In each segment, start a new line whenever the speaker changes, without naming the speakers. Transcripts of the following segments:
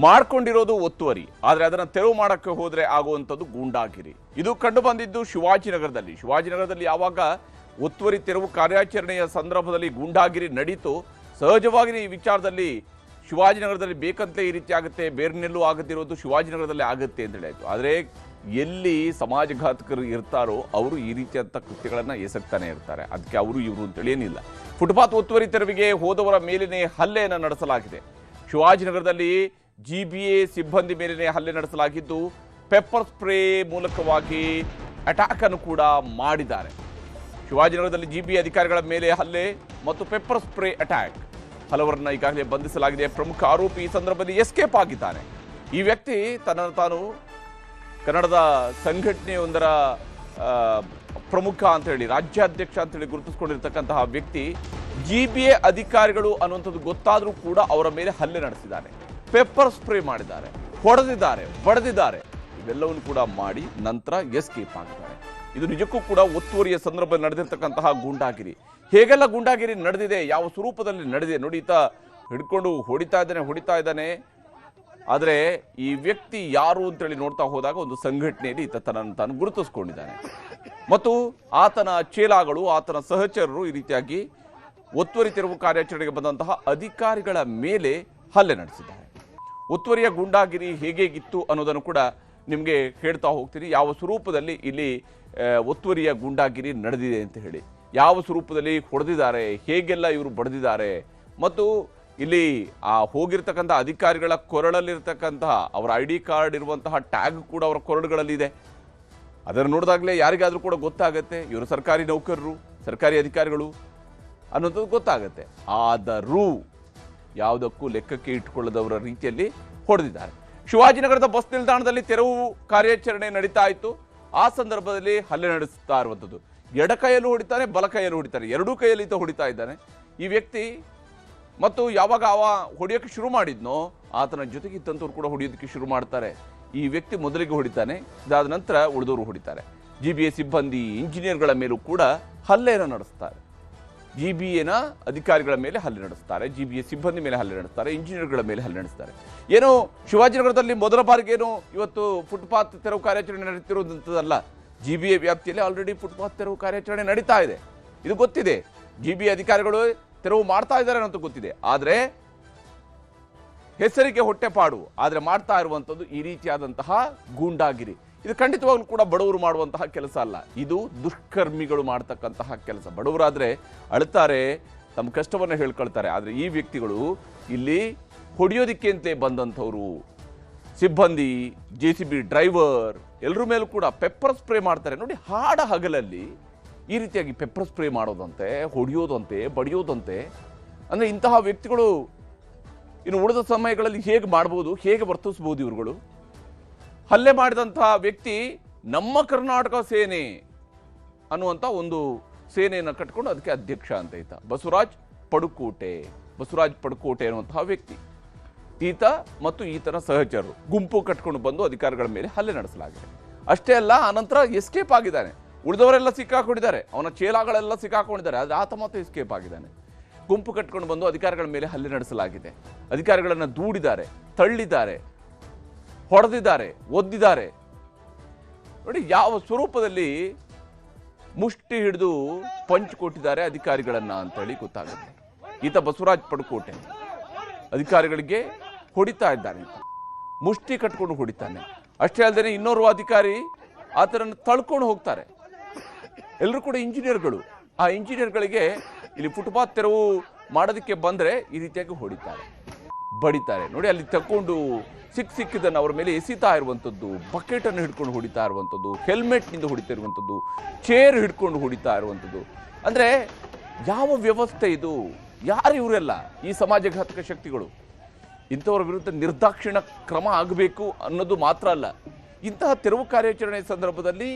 ಮಾಡ್ಕೊಂಡಿರೋದು ಒತ್ತುವರಿ, ಆದರೆ ಅದನ್ನು ತೆರವು ಮಾಡೋಕ್ಕೆ ಹೋದರೆ ಆಗುವಂಥದ್ದು ಗೂಂಡಾಗಿರಿ. ಇದು ಕಂಡು ಬಂದಿದ್ದು ಶಿವಾಜಿನಗರದಲ್ಲಿ ಯಾವಾಗ ಒತ್ತುವರಿ ತೆರವು ಕಾರ್ಯಾಚರಣೆಯ ಸಂದರ್ಭದಲ್ಲಿ ಗೂಂಡಾಗಿರಿ ನಡೀತು, ಸಹಜವಾಗಿ ಈ ವಿಚಾರದಲ್ಲಿ ಶಿವಾಜಿನಗರದಲ್ಲಿ ಬೇಕಂತಲೇ ಈ ರೀತಿ ಆಗುತ್ತೆ, ಬೇರೆನೆಲ್ಲೂ ಆಗದಿರೋದು ಶಿವಾಜಿನಗರದಲ್ಲಿ ಆಗುತ್ತೆ ಅಂತ ಹೇಳಿ ಆಯಿತು. ಆದರೆ ಎಲ್ಲಿ ಸಮಾಜಘಾತಕರು ಇರ್ತಾರೋ ಅವರು ಈ ರೀತಿಯಾದಂಥ ಕೃತ್ಯಗಳನ್ನು ಎಸಗ್ತಾನೆ ಇರ್ತಾರೆ. ಅದಕ್ಕೆ ಅವರು ಇವರು ಅಂತೇಳಿ ಏನಿಲ್ಲ. ಫುಟ್ಪಾತ್ ಒತ್ತುವರಿ ತೆರವಿಗೆ ಹೋದವರ ಮೇಲಿನೇ ಹಲ್ಲೆಯನ್ನು ನಡೆಸಲಾಗಿದೆ. ಶಿವಾಜಿನಗರದಲ್ಲಿ GBA ಸಿಬ್ಬಂದಿ ಮೇಲಿನೇ ಹಲ್ಲೆ ನಡೆಸಲಾಗಿದ್ದು, ಪೆಪ್ಪರ್ ಸ್ಪ್ರೇ ಮೂಲಕವಾಗಿ ಅಟ್ಯಾಕ್ ಅನ್ನು ಕೂಡ ಮಾಡಿದ್ದಾರೆ. ಶಿವಾಜಿನಗರದಲ್ಲಿ GBA ಅಧಿಕಾರಿಗಳ ಮೇಲೆ ಹಲ್ಲೆ ಮತ್ತು ಪೆಪ್ಪರ್ ಸ್ಪ್ರೇ ಅಟ್ಯಾಕ್. ಹಲವರನ್ನ ಈಗಾಗಲೇ ಬಂಧಿಸಲಾಗಿದೆ. ಪ್ರಮುಖ ಆರೋಪಿ ಈ ಸಂದರ್ಭದಲ್ಲಿ ಎಸ್ಕೇಪ್ ಆಗಿದ್ದಾನೆ. ಈ ವ್ಯಕ್ತಿ ತನ್ನನ್ನು ತಾನು ಕನ್ನಡದ ಸಂಘಟನೆಯೊಂದರ ಪ್ರಮುಖ ಅಂತ ಹೇಳಿ, ರಾಜ್ಯಾಧ್ಯಕ್ಷ ಅಂತ ಹೇಳಿ ಗುರುತಿಸಿಕೊಂಡಿರ್ತಕ್ಕಂತಹ ವ್ಯಕ್ತಿ GBA ಅಧಿಕಾರಿಗಳು ಅನ್ನುವಂಥದ್ದು ಗೊತ್ತಾದರೂ ಕೂಡ ಅವರ ಮೇಲೆ ಹಲ್ಲೆ ನಡೆಸಿದ್ದಾನೆ. ಪೆಪ್ಪರ್ ಸ್ಪ್ರೇ ಮಾಡಿದ್ದಾರೆ, ಹೊಡೆದಿದ್ದಾರೆ, ಬಡಿದಿದ್ದಾರೆ. ಇವೆಲ್ಲವನ್ನು ಕೂಡ ಮಾಡಿ ನಂತರ ಎಸ್ಕೇಪ್ ಆಗಿದ್ದಾರೆ. ಇದು ನಿಜಕ್ಕೂ ಕೂಡ ಒತ್ತುವರಿಯ ಸಂದರ್ಭದಲ್ಲಿ ನಡೆದಿರ್ತಕ್ಕಂತಹ ಗೂಂಡಾಗಿರಿ. ಹೇಗೆಲ್ಲ ಗೂಂಡಾಗಿರಿ ನಡೆದಿದೆ, ಯಾವ ಸ್ವರೂಪದಲ್ಲಿ ನಡೆದಿದೆ ನೋಡಿ. ಈತ ಹಿಡ್ಕೊಂಡು ಹೊಡಿತಾ ಇದ್ದಾನೆ. ಆದರೆ ಈ ವ್ಯಕ್ತಿ ಯಾರು ಅಂತೇಳಿ ನೋಡ್ತಾ ಹೋದಾಗ ಒಂದು ಸಂಘಟನೆಯಲ್ಲಿ ಈತ ತನ್ನನ್ನು ತಾನು ಗುರುತಿಸ್ಕೊಂಡಿದ್ದಾನೆ. ಮತ್ತು ಆತನ ಚೇಲಾಗಳು, ಆತನ ಸಹಚರರು ಈ ರೀತಿಯಾಗಿ ಒತ್ತುವರಿ ತೆರವು ಕಾರ್ಯಾಚರಣೆಗೆ ಬಂದಂತಹ ಅಧಿಕಾರಿಗಳ ಮೇಲೆ ಹಲ್ಲೆ ನಡೆಸಿದ್ದಾರೆ. ಒತ್ತುವರಿಯ ಗೂಂಡಾಗಿರಿ ಹೇಗಿತ್ತು ಅನ್ನೋದನ್ನು ಕೂಡ ನಿಮಗೆ ಹೇಳ್ತಾ ಹೋಗ್ತೀನಿ. ಯಾವ ಸ್ವರೂಪದಲ್ಲಿ ಇಲ್ಲಿ ಒತ್ತುವರಿಯ ಗೂಂಡಾಗಿರಿ ನಡೆದಿದೆ ಅಂತ ಹೇಳಿ, ಯಾವ ಸ್ವರೂಪದಲ್ಲಿ ಹೊಡೆದಿದ್ದಾರೆ, ಹೇಗೆಲ್ಲ ಇವರು ಬಡಿದಿದ್ದಾರೆ, ಮತ್ತು ಇಲ್ಲಿ ಆ ಹೋಗಿರ್ತಕ್ಕಂಥ ಅಧಿಕಾರಿಗಳ ಕೊರಳಲ್ಲಿರ್ತಕ್ಕಂತಹ ಅವರ ID ಕಾರ್ಡ್ ಇರುವಂತಹ ಟ್ಯಾಗ್ ಕೂಡ ಅವರ ಕೊರಳುಗಳಲ್ಲಿದೆ. ಅದನ್ನು ನೋಡಿದಾಗಲೇ ಯಾರಿಗಾದರೂ ಕೂಡ ಗೊತ್ತಾಗತ್ತೆ ಇವರು ಸರ್ಕಾರಿ ನೌಕರರು, ಸರ್ಕಾರಿ ಅಧಿಕಾರಿಗಳು ಅನ್ನೋದು ಗೊತ್ತಾಗತ್ತೆ. ಆದರೂ ಯಾವುದಕ್ಕೂ ಲೆಕ್ಕಕ್ಕೆ ಇಟ್ಟುಕೊಳ್ಳದವರ ರೀತಿಯಲ್ಲಿ ಹೊಡೆದಿದ್ದಾರೆ. ಶಿವಾಜಿನಗರದ ಬಸ್ ನಿಲ್ದಾಣದಲ್ಲಿ ತೆರವು ಕಾರ್ಯಾಚರಣೆ ನಡೀತಾ ಇತ್ತು. ಆ ಸಂದರ್ಭದಲ್ಲಿ ಹಲ್ಲೆ ನಡೆಸ್ತಾ ಇರುವಂಥದ್ದು. ಎಡ ಕೈಯಲ್ಲೂ ಹೊಡಿತಾನೆ, ಬಲ ಕೈಯಲ್ಲೂ ಹೊಡಿತಾನೆ, ಎರಡೂ ಕೈಯಲ್ಲಿ ಹೊಡಿತಾ ಇದ್ದಾನೆ ಈ ವ್ಯಕ್ತಿ. ಮತ್ತು ಯಾವಾಗ ಹೊಡೆಯೋಕ್ಕೆ ಶುರು ಮಾಡಿದ್ನೋ ಆತನ ಜೊತೆಗೆ ಇದ್ದಂಥವ್ರು ಕೂಡ ಹೊಡೆಯೋದಕ್ಕೆ ಶುರು ಮಾಡ್ತಾರೆ. ಈ ವ್ಯಕ್ತಿ ಮೊದಲಿಗೆ ಹೊಡಿತಾನೆ, ಇದಾದ ನಂತರ ಉಳಿದವರು ಹೊಡಿತಾರೆ. GBA ಸಿಬ್ಬಂದಿ, ಇಂಜಿನಿಯರ್ಗಳ ಮೇಲೂ ಕೂಡ ಹಲ್ಲೆಯನ್ನು ನಡೆಸ್ತಾರೆ. GBAನ ಅಧಿಕಾರಿಗಳ ಮೇಲೆ ಹಲ್ಲೆ ನಡೆಸ್ತಾರೆ, GBA ಸಿಬ್ಬಂದಿ ಮೇಲೆ ಹಲ್ಲೆ ನಡೆಸ್ತಾರೆ, ಇಂಜಿನಿಯರ್ಗಳ ಮೇಲೆ ಹಲ್ಲೆ ನಡೆಸ್ತಾರೆ. ಏನೋ ಶಿವಾಜಿನಗರದಲ್ಲಿ ಮೊದಲ ಬಾರಿಗೇನು ಇವತ್ತು ಫುಟ್ಪಾತ್ ತೆರವು ಕಾರ್ಯಾಚರಣೆ ನಡೀತಿರೋದಂಥದ್ದಲ್ಲ. GBA ವ್ಯಾಪ್ತಿಯಲ್ಲಿ ಆಲ್ರೆಡಿ ಫುಟ್ಪಾತ್ ತೆರವು ಕಾರ್ಯಾಚರಣೆ ನಡೀತಾ ಇದೆ. ಇದು ಗೊತ್ತಿದೆ. GBA ಅಧಿಕಾರಿಗಳು ತೆರವು ಮಾಡ್ತಾ ಇದ್ದಾರೆ ಅಂತ ಗೊತ್ತಿದೆ. ಆದರೆ ಹೆಸರಿಗೆ ಹೊಟ್ಟೆಪಾಡು, ಆದರೆ ಮಾಡ್ತಾ ಇರುವಂಥದ್ದು ಈ ರೀತಿಯಾದಂತಹ ಗೂಂಡಾಗಿರಿ. ಇದು ಖಂಡಿತವಾಗ್ಲೂ ಕೂಡ ಬಡವರು ಮಾಡುವಂತಹ ಕೆಲಸ ಅಲ್ಲ, ಇದು ದುಷ್ಕರ್ಮಿಗಳು ಮಾಡ್ತಕ್ಕಂತಹ ಕೆಲಸ. ಬಡವರಾದರೆ ಅಳ್ತಾರೆ, ತಮ್ಮ ಕಷ್ಟವನ್ನು ಹೇಳ್ಕೊಳ್ತಾರೆ. ಆದರೆ ಈ ವ್ಯಕ್ತಿಗಳು ಇಲ್ಲಿ ಹೊಡೆಯೋದಿಕ್ಕೆ ಅಂತಲೇ ಬಂದಂಥವ್ರು. ಸಿಬ್ಬಂದಿ, JCB ಡ್ರೈವರ್ ಎಲ್ಲರ ಮೇಲೂ ಕೂಡ ಪೆಪ್ಪರ್ ಸ್ಪ್ರೇ ಮಾಡ್ತಾರೆ ನೋಡಿ. ಹಾಡ ಹಗಲಲ್ಲಿ ಈ ರೀತಿಯಾಗಿ ಪೆಪ್ಪರ್ ಸ್ಪ್ರೇ ಮಾಡೋದಂತೆ, ಹೊಡೆಯೋದಂತೆ, ಬಡಿಯೋದಂತೆ. ಅಂದರೆ ಇಂತಹ ವ್ಯಕ್ತಿಗಳು ಇನ್ನು ಉಳಿದ ಸಮಯಗಳಲ್ಲಿ ಹೇಗೆ ಮಾಡ್ಬೋದು, ಹೇಗೆ ವರ್ತಿಸ್ಬೋದು ಇವ್ರುಗಳು? ಹಲ್ಲೆ ಮಾಡಿದಂತಹ ವ್ಯಕ್ತಿ ನಮ್ಮ ಕರ್ನಾಟಕ ಸೇನೆ ಅನ್ನುವಂಥ ಒಂದು ಸೇನೆಯನ್ನು ಕಟ್ಕೊಂಡು ಅದಕ್ಕೆ ಅಧ್ಯಕ್ಷ ಅಂತ ಈತ ಬಸವರಾಜ್ ಪಡುಕೋಟೆ ಅನ್ನುವಂತಹ ವ್ಯಕ್ತಿ. ಈತ ಮತ್ತು ಈತನ ಸಹಚರರು ಗುಂಪು ಕಟ್ಕೊಂಡು ಬಂದು ಅಧಿಕಾರಿಗಳ ಮೇಲೆ ಹಲ್ಲೆ ನಡೆಸಲಾಗಿದೆ. ಅಷ್ಟೇ ಅಲ್ಲ, ಆನಂತರ ಎಸ್ಕೇಪ್ ಆಗಿದ್ದಾನೆ. ಉಳಿದವರೆಲ್ಲ ಸಿಕ್ಕಾಕೊಂಡಿದ್ದಾರೆ, ಅವನ ಚೇಲಾಗಳೆಲ್ಲ ಸಿಕ್ಕಾಕೊಂಡಿದ್ದಾರೆ. ಆದರೆ ಆತ ಮಾತ್ರ ಎಸ್ಕೇಪ್ ಆಗಿದ್ದಾನೆ. ಗುಂಪು ಕಟ್ಕೊಂಡು ಬಂದು ಅಧಿಕಾರಿಗಳ ಮೇಲೆ ಹಲ್ಲೆ ನಡೆಸಲಾಗಿದೆ. ಅಧಿಕಾರಿಗಳನ್ನು ದೂಡಿದ್ದಾರೆ, ತಳ್ಳಿದ್ದಾರೆ, ಹೊಡೆದಿದ್ದಾರೆ, ಒದ್ದಿದ್ದಾರೆ. ನೋಡಿ ಯಾವ ಸ್ವರೂಪದಲ್ಲಿ ಮುಷ್ಟಿ ಹಿಡಿದು ಪಂಚ್ ಕೊಟ್ಟಿದ್ದಾರೆ ಅಧಿಕಾರಿಗಳನ್ನ ಅಂತೇಳಿ ಗೊತ್ತಾಗುತ್ತೆ. ಈತ ಬಸವರಾಜ್ ಪಡುಕೋಟೆ ಅಧಿಕಾರಿಗಳಿಗೆ ಹೊಡಿತಾ ಇದ್ದಾನೆ, ಮುಷ್ಟಿ ಕಟ್ಕೊಂಡು ಹೊಡಿತಾನೆ. ಅಷ್ಟೇ ಅಲ್ಲದೆ ಇನ್ನೋರ್ವ ಅಧಿಕಾರಿ ಆತನನ್ನು ತಳ್ಕೊಂಡು ಹೋಗ್ತಾರೆ. ಎಲ್ಲರೂ ಕೂಡ ಇಂಜಿನಿಯರ್ಗಳು. ಆ ಇಂಜಿನಿಯರ್ಗಳಿಗೆ ಇಲ್ಲಿ ಫುಟ್ಪಾತ್ ತೆರವು ಮಾಡೋದಕ್ಕೆ ಬಂದರೆ ಈ ರೀತಿಯಾಗಿ ಹೊಡಿತಾರೆ, ಬಡಿತಾರೆ. ನೋಡಿ ಅಲ್ಲಿ ತಕ್ಕೊಂಡು ಸಿಕ್ಕಿದ್ದನ್ನು ಅವ್ರ ಮೇಲೆ ಎಸಿತಾ ಇರುವಂಥದ್ದು, ಬಕೆಟನ್ನು ಹಿಡ್ಕೊಂಡು ಹೊಡಿತಾ ಇರುವಂಥದ್ದು, ಹೆಲ್ಮೆಟ್ನಿಂದ ಹೊಡಿತಾ ಇರುವಂಥದ್ದು, ಚೇರ್ ಹಿಡ್ಕೊಂಡು ಹೊಡಿತಾ ಇರುವಂಥದ್ದು. ಅಂದರೆ ಯಾವ ವ್ಯವಸ್ಥೆ ಇದು? ಯಾರು ಇವರೆಲ್ಲ? ಈ ಸಮಾಜಘಾತಕ ಶಕ್ತಿಗಳು. ಇಂಥವರ ವಿರುದ್ಧ ನಿರ್ದಾಕ್ಷಿಣ್ಯ ಕ್ರಮ ಆಗಬೇಕು ಅನ್ನೋದು ಮಾತ್ರ ಅಲ್ಲ, ಇಂತಹ ತೆರವು ಕಾರ್ಯಾಚರಣೆ ಸಂದರ್ಭದಲ್ಲಿ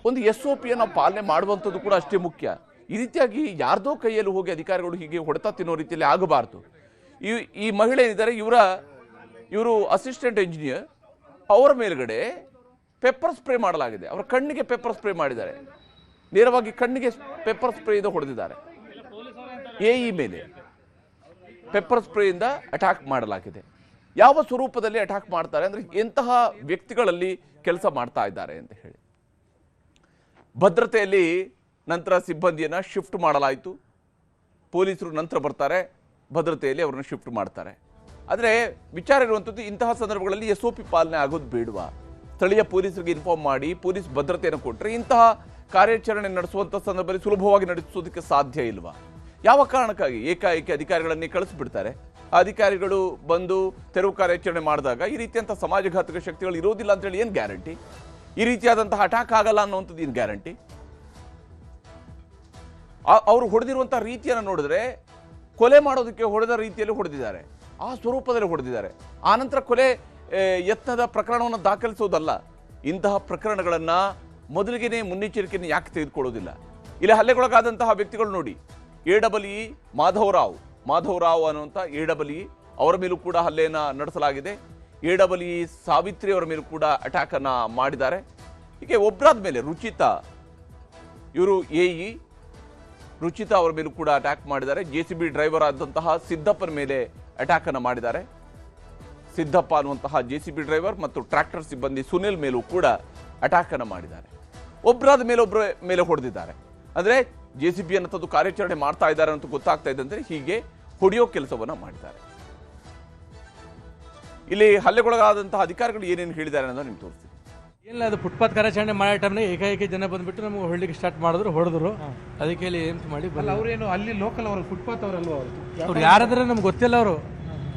ಒಂದು SOPಯನ್ನು ಪಾಲನೆ ಮಾಡುವಂಥದ್ದು ಕೂಡ ಅಷ್ಟೇ ಮುಖ್ಯ. ಈ ರೀತಿಯಾಗಿ ಯಾರ್ದೋ ಕೈಯಲ್ಲಿ ಹೋಗಿ ಅಧಿಕಾರಿಗಳು ಹೀಗೆ ಹೊಡೆತ ತಿನ್ನೋ ರೀತಿಯಲ್ಲಿ ಆಗಬಾರ್ದು. ಈ ಮಹಿಳೆ ಏನಿದ್ದಾರೆ ಇವರು ಅಸಿಸ್ಟೆಂಟ್ ಇಂಜಿನಿಯರ್. ಅವರ ಮೇಲ್ಗಡೆ ಪೆಪ್ಪರ್ ಸ್ಪ್ರೇ ಮಾಡಲಾಗಿದೆ. ಅವರ ಕಣ್ಣಿಗೆ ಪೆಪ್ಪರ್ ಸ್ಪ್ರೇ ಮಾಡಿದ್ದಾರೆ, ನೇರವಾಗಿ ಕಣ್ಣಿಗೆ ಪೆಪ್ಪರ್ ಸ್ಪ್ರೇಯಿಂದ ಹೊಡೆದಿದ್ದಾರೆ. AE ಮೇಲೆ ಪೆಪ್ಪರ್ ಸ್ಪ್ರೇಯಿಂದ ಅಟ್ಯಾಕ್ ಮಾಡಲಾಗಿದೆ. ಯಾವ ಸ್ವರೂಪದಲ್ಲಿ ಅಟ್ಯಾಕ್ ಮಾಡ್ತಾರೆ ಅಂದ್ರೆ ಎಂತಹ ವ್ಯಕ್ತಿಗಳಲ್ಲಿ ಕೆಲಸ ಮಾಡ್ತಾ ಇದ್ದಾರೆ ಅಂತ ಹೇಳಿ. ಭದ್ರತೆಯಲ್ಲಿ ನಂತರ ಸಿಬ್ಬಂದಿಯನ್ನು ಶಿಫ್ಟ್ ಮಾಡಲಾಯಿತು. ಪೊಲೀಸರು ನಂತರ ಬರ್ತಾರೆ, ಭದ್ರತೆಯಲ್ಲಿ ಅವರನ್ನು ಶಿಫ್ಟ್ ಮಾಡ್ತಾರೆ. ಆದರೆ ವಿಚಾರ ಇರುವಂಥದ್ದು, ಇಂತಹ ಸಂದರ್ಭಗಳಲ್ಲಿ SOP ಪಾಲನೆ ಆಗೋದು ಬೇಡವಾ? ಸ್ಥಳೀಯ ಪೊಲೀಸರಿಗೆ ಇನ್ಫಾರ್ಮ್ ಮಾಡಿ ಪೊಲೀಸ್ ಭದ್ರತೆಯನ್ನು ಕೊಟ್ಟರೆ ಇಂತಹ ಕಾರ್ಯಾಚರಣೆ ನಡೆಸುವಂಥ ಸಂದರ್ಭದಲ್ಲಿ ಸುಲಭವಾಗಿ ನಡೆಸೋದಕ್ಕೆ ಸಾಧ್ಯ ಇಲ್ವಾ? ಯಾವ ಕಾರಣಕ್ಕಾಗಿ ಏಕಾಏಕಿ ಅಧಿಕಾರಿಗಳನ್ನೇ ಕಳಿಸ್ಬಿಡ್ತಾರೆ? ಆ ಅಧಿಕಾರಿಗಳು ಬಂದು ತೆರವು ಕಾರ್ಯಾಚರಣೆ ಮಾಡಿದಾಗ ಈ ರೀತಿಯಂಥ ಸಮಾಜಘಾತಕ ಶಕ್ತಿಗಳು ಇರೋದಿಲ್ಲ ಅಂತೇಳಿ ಏನು ಗ್ಯಾರಂಟಿ? ಈ ರೀತಿಯಾದಂತಹ ಅಟ್ಯಾಕ್ ಆಗಲ್ಲ ಅನ್ನುವಂಥದ್ದು ಏನು ಗ್ಯಾರಂಟಿ? ಅವರು ಹೊಡೆದಿರುವಂಥ ರೀತಿಯನ್ನು ನೋಡಿದ್ರೆ ಕೊಲೆ ಮಾಡೋದಕ್ಕೆ ಹೊಡೆದ ರೀತಿಯಲ್ಲಿ ಹೊಡೆದಿದ್ದಾರೆ, ಆ ಸ್ವರೂಪದಲ್ಲಿ ಹೊಡೆದಿದ್ದಾರೆ. ಆನಂತರ ಕೊಲೆ ಯತ್ನದ ಪ್ರಕರಣವನ್ನು ದಾಖಲಿಸೋದಲ್ಲ. ಇಂತಹ ಪ್ರಕರಣಗಳನ್ನು ಮೊದಲಿಗೆ ಮುನ್ನೆಚ್ಚರಿಕೆಯನ್ನು ಯಾಕೆ ತೆಗೆದುಕೊಳ್ಳೋದಿಲ್ಲ? ಇಲ್ಲಿ ಹಲ್ಲೆಗೊಳಗಾದಂತಹ ವ್ಯಕ್ತಿಗಳು ನೋಡಿ, AEE ಮಾಧವರಾವ್ ಅನ್ನುವಂಥ AEE ಅವರ ಮೇಲೂ ಕೂಡ ಹಲ್ಲೆಯನ್ನು ನಡೆಸಲಾಗಿದೆ. AEE ಸಾವಿತ್ರಿ ಅವರ ಮೇಲೂ ಕೂಡ ಅಟ್ಯಾಕ್ ಅನ್ನ ಮಾಡಿದ್ದಾರೆ. ಹೀಗೆ ಒಬ್ಬರಾದ ಮೇಲೆ ರುಚಿತಾ, ಇವರು AE ರುಚಿತಾ ಅವರ ಮೇಲೂ ಕೂಡ ಅಟ್ಯಾಕ್ ಮಾಡಿದ್ದಾರೆ. JCB ಡ್ರೈವರ್ ಆದಂತಹ ಸಿದ್ದಪ್ಪನ ಮೇಲೆ ಅಟ್ಯಾಕ್ ಅನ್ನು ಮಾಡಿದ್ದಾರೆ. ಸಿದ್ದಪ್ಪ ಅನ್ನುವಂತಹ JCB ಡ್ರೈವರ್ ಮತ್ತು ಟ್ರ್ಯಾಕ್ಟರ್ ಸಿಬ್ಬಂದಿ ಸುನಿಲ್ ಮೇಲೂ ಕೂಡ ಅಟ್ಯಾಕ್ ಅನ್ನು ಮಾಡಿದ್ದಾರೆ. ಒಬ್ಬರಾದ ಮೇಲೆ ಒಬ್ಬರ ಮೇಲೆ ಹೊಡೆದಿದ್ದಾರೆ. ಅಂದ್ರೆ JCB ಅನ್ನೋದು ಕಾರ್ಯಾಚರಣೆ ಮಾಡ್ತಾ ಇದ್ದಾರೆ ಅಂತ ಗೊತ್ತಾಗ್ತಾ ಇದ್ದಂತೆ ಹೀಗೆ ಹೊಡೆಯೋ ಕೆಲಸವನ್ನ ಮಾಡಿದ್ದಾರೆ. ಇಲ್ಲಿ ಹಲ್ಲೆಗೊಳಗಾದಂತಹ ಅಧಿಕಾರಿಗಳು ಏನೇನು ಹೇಳಿದ್ದಾರೆ ಅನ್ನೋದು ನಿಮ್ಗೆ ತೋರಿಸ್ತೀನಿ.
ಇಲ್ಲ, ಅದು ಫುಟ್ಪಾತ್ ಕಾರ್ಯಾಚರಣೆ ಮಾಡೋ ಟೈಮ್ನಾಗ ಏಕಾಏಕಿ ಜನ ಬಂದ್ಬಿಟ್ಟು ನಮಗೆ ಹೊಳ್ಳಿಕ್ಕೆ ಸ್ಟಾರ್ಟ್ ಹೊಡೆದ್ರು. ಅದಕ್ಕೆ ಇಲ್ಲಿ ಏನ್ ಮಾಡಿ
ಅವ್ರೇನು ಅಲ್ಲಿ ಲೋಕಲ್ ಅವರು ಫುಟ್ಪಾತ್ ಅವರಲ್ವ?
ಅವ್ರು ಯಾರಾದ್ರೆ ನಮ್ಗೆ ಗೊತ್ತಿಲ್ಲ, ಅವರು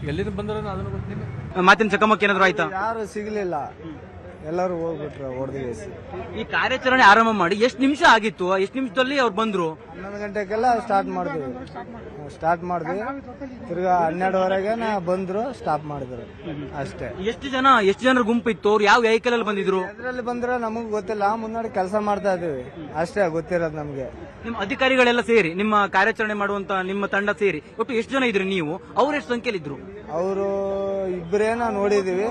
ಎಲ್ಲಿಂದ ಬಂದ್ರು ಅದನ್ನು ಗೊತ್ತಿಲ್ಲ.
ಮಾತಿನ ಚಕಮಕಿ ಏನಾದ್ರು ಆಯ್ತಾ?
ಯಾರು ಸಿಗ್ಲಿಲ್ಲ, ಎಲ್ಲರೂ ಹೋಗ್ಬಿಟ್ರು ಹೊಡೆದಿಸಿ.
ಈ ಕಾರ್ಯಾಚರಣೆ ಆರಂಭ ಮಾಡಿ ಎಷ್ಟು ನಿಮಿಷ ಆಗಿತ್ತು? ಎಷ್ಟು ನಿಮಿಷದಲ್ಲಿ ಅವ್ರು ಬಂದ್ರು?
11 ಗಂಟೆಗೆಲ್ಲ ಸ್ಟಾರ್ಟ್ ಮಾಡಿದ್ವಿ. ತಿರ್ಗಾ 12ವರೆಗೆ ಬಂದ್ರು, ಸ್ಟಾಪ್ ಮಾಡಿದ್ರು ಅಷ್ಟೇ.
ಎಷ್ಟು ಜನರ ಗುಂಪು ಇತ್ತು? ಅವ್ರು ಯಾವ ವೆಹಿಕಲ್ ಅಲ್ಲಿ ಬಂದಿದ್ರು?
ಎದ್ರಲ್ಲಿ ಬಂದ್ರೆ ನಮಗ್ ಗೊತ್ತಿಲ್ಲ, ಮುನ್ನಡೆ ಕೆಲಸ ಮಾಡ್ತಾ ಇದೀವಿ ಅಷ್ಟೇ ಗೊತ್ತಿರೋದು ನಮ್ಗೆ.
ನಿಮ್ಮ ಅಧಿಕಾರಿಗಳೆಲ್ಲ ಸೇರಿ, ನಿಮ್ಮ ಕಾರ್ಯಾಚರಣೆ ಮಾಡುವಂತ ನಿಮ್ಮ ತಂಡ ಸೇರಿ ಒಟ್ಟು ಎಷ್ಟು ಜನ ಇದ್ರಿ ನೀವು? ಅವ್ರು ಎಷ್ಟು ಸಂಖ್ಯೆಯಲ್ಲಿ ಇದ್ರು?
ಅವರು ಇಬ್ಬರೇನ ನೋಡಿದೀವಿ.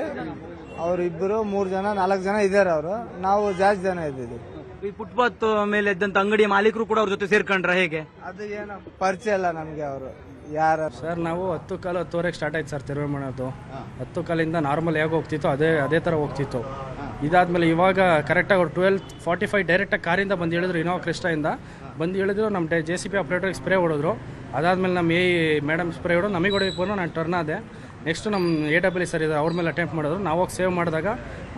ಅವ್ರು ಇಬ್ಬರು 3 ಜನ 4 ಜನ ಇದಾರೆ. ಅವರು ನಾವು ಜಾಸ್ತಿ ಜನ ಇದ್ದೀವಿ.
ಈ ಫುಟ್ಪಾತ್ ಮೇಲೆ ಇದ್ದಂತ ಅಂಗಡಿಯ ಮಾಲೀಕರು ಕೂಡ ಅವ್ರ ಜೊತೆ ಸೇರ್ಕೊಂಡ್ರ ಹೇಗೆ?
ಅದು ಏನೋ ಪರಿಚಯ ಇಲ್ಲ ನಮ್ಗೆ ಅವರು ಯಾರು.
ಸರ್, ನಾವು 10:10 ಸ್ಟಾರ್ಟ್ ಆಯ್ತು ಸರ್ ತೆರವು ಮಾಡೋದು. 10 ನಾರ್ಮಲ್ ಹೇಗೆ ಹೋಗ್ತಿತ್ತು ಅದೇ ಥರ ಹೋಗ್ತಿತ್ತು. ಇದಾದ್ಮೇಲೆ ಇವಾಗ ಕರೆಕ್ಟಾಗಿ ಅವ್ರು 12:45 ಡೈರೆಕ್ಟಾಗಿ ಕಾರಿಂದ ಬಂದು ಹೇಳಿದ್ರು, ಇನೋವಾ ಕ್ರಿಸ್ಟಾಯಿಂದ ಬಂದು ಹೇಳಿದ್ರು. ನಮ್ಮ JCB ಆಪ್ರೇಟರ್ಗೆ ಸ್ಪ್ರೇ ಹೊಡೋದ್ರು. ಅದಾದ್ಮೇಲೆ ನಮ್ಮ ಮೇಡಮ್ ಸ್ಪ್ರೇ ಹೊಡೋದು, ನಮಗೆ ಹೊಡೆಯಕ್ಕೆ ಬಂದು ನಾನು ಟರ್ನ್ ಆದೆ. ನೆಕ್ಸ್ಟ್ ನಮ್ಮ AEE ಸರ್ ಇದ್ದಾರೆ, ಅವ್ರ ಮೇಲೆ ಅಟೆಂಪ್ಟ್ ಮಾಡಿದ್ರು. ನಾವು ಹೋಗಿ ಸೇವ್ ಮಾಡಿದಾಗ